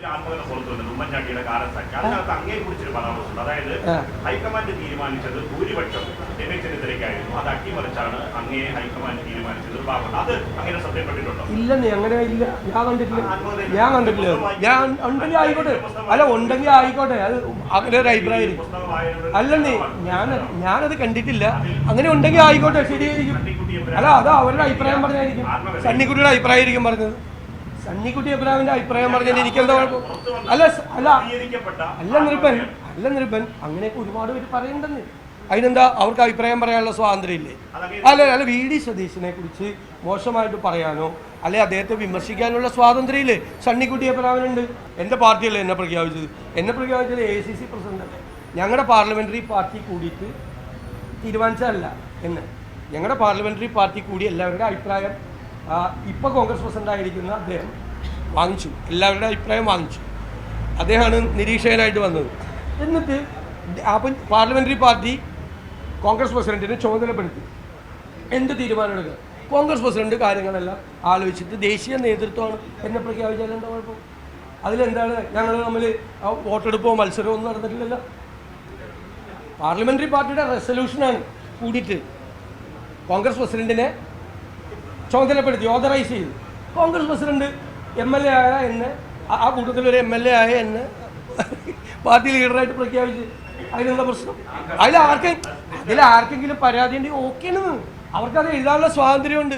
ഉമ്മൻചാണ്ടിയുടെ കാലത്തൊക്കെ അതിനകത്ത് അങ്ങേ കുറിച്ചൊരു പരാമർശമുണ്ട്. അതായത് ഹൈക്കമാൻഡ് തീരുമാനിച്ചത് ഭൂരിപക്ഷം രമേശ് ചെന്നിത്തലയ്ക്കായിരുന്നു, അത് അട്ടിമറിച്ചാണ് അങ്ങേ ഹൈക്കമാൻഡ് തീരുമാനിച്ചത്. അത് അങ്ങനെ ശ്രദ്ധയപ്പെട്ടിട്ടുണ്ടോ? ഇല്ലെന്നേ, അങ്ങനെ ഇല്ല, ഞാൻ കണ്ടിട്ടില്ല. ഞാൻ ഉണ്ടെങ്കിൽ ആയിക്കോട്ടെ, അല്ല ഉണ്ടെങ്കിൽ ആയിക്കോട്ടെ, അത് അങ്ങനെ ഒരു അഭിപ്രായം അല്ലെന്നേ. ഞാനത് കണ്ടിട്ടില്ല. അങ്ങനെ ഉണ്ടെങ്കിൽ ആയിക്കോട്ടെ, ശരിയായിരിക്കും. അല്ല, അത് അവരുടെ അഭിപ്രായം പറഞ്ഞായിരിക്കും. സണ്ണിക്കുട്ടിയുടെ അഭിപ്രായമായിരിക്കും പറഞ്ഞത്. സണ്ണിക്കുട്ടി അഭിപ്രായത്തിന്റെ അഭിപ്രായം പറഞ്ഞാൽ എനിക്കെന്താ കുഴപ്പം? അല്ല നിർബൻ അങ്ങനെയൊക്കെ ഒരുപാട് പേര് പറയുന്നുണ്ടെന്ന്. അതിനെന്താ, അവർക്ക് അഭിപ്രായം പറയാനുള്ള സ്വാതന്ത്ര്യം ഇല്ലേ? അല്ല വി.ഡി. സതീശനെ കുറിച്ച് മോശമായിട്ട് പറയാനോ അല്ലെ അദ്ദേഹത്തെ വിമർശിക്കാനുള്ള സ്വാതന്ത്ര്യം ഇല്ലേ? സണ്ണിക്കുട്ടി അഭിപ്രായമുണ്ട്. എൻ്റെ പാർട്ടിയല്ലേ എന്നെ പ്രഖ്യാപിച്ചത് AICC പ്രസിഡന്റ് അല്ലേ. ഞങ്ങളുടെ പാർലമെന്ററി പാർട്ടി കൂടിയിട്ട് തീരുമാനിച്ചതല്ല എന്ന്. ഞങ്ങളുടെ പാർലമെന്ററി പാർട്ടി കൂടി എല്ലാവരുടെ അഭിപ്രായം ഇപ്പോൾ കോൺഗ്രസ് പ്രസിഡന്റായിരിക്കുന്ന അദ്ദേഹം വാങ്ങിച്ചു, എല്ലാവരുടെ അഭിപ്രായം വാങ്ങിച്ചു. അദ്ദേഹമാണ് നിരീക്ഷകനായിട്ട് വന്നത്. എന്നിട്ട് അപ്പം പാർലമെന്ററി പാർട്ടി കോൺഗ്രസ് പ്രസിഡന്റിനെ ചുമതലപ്പെടുത്തി എന്ത് തീരുമാനം എടുക്കുക. കോൺഗ്രസ് പ്രസിഡന്റ് കാര്യങ്ങളെല്ലാം ആലോചിച്ചിട്ട് ദേശീയ നേതൃത്വമാണ് എന്നെ പ്രഖ്യാപിച്ചാൽ എന്താ കുഴപ്പം? അതിലെന്താണ്? ഞങ്ങൾ തമ്മിൽ വോട്ടെടുപ്പോ മത്സരമോ ഒന്നും നടന്നിട്ടില്ലല്ലോ. പാർലമെന്ററി പാർട്ടിയുടെ റെസൊല്യൂഷനാണ് കൂടിയിട്ട് കോൺഗ്രസ് പ്രസിഡന്റിനെ ചുമതലപ്പെടുത്തി, ഓതറൈസ് ചെയ്തു. കോൺഗ്രസ് പ്രസിഡന്റ് MLA ആയ എന്നെ, ആ കൂട്ടത്തിലൊരു MLA ആയ എന്നെ പാർട്ടി ലീഡറായിട്ട് പ്രഖ്യാപിച്ച്. അതിനെന്താ പ്രശ്നം? അതിലാർക്കെങ്കിലും പരാതി ഉണ്ടെങ്കിൽ ഓക്കെയാണ്. അവർക്കത് എഴുതാനുള്ള സ്വാതന്ത്ര്യമുണ്ട്.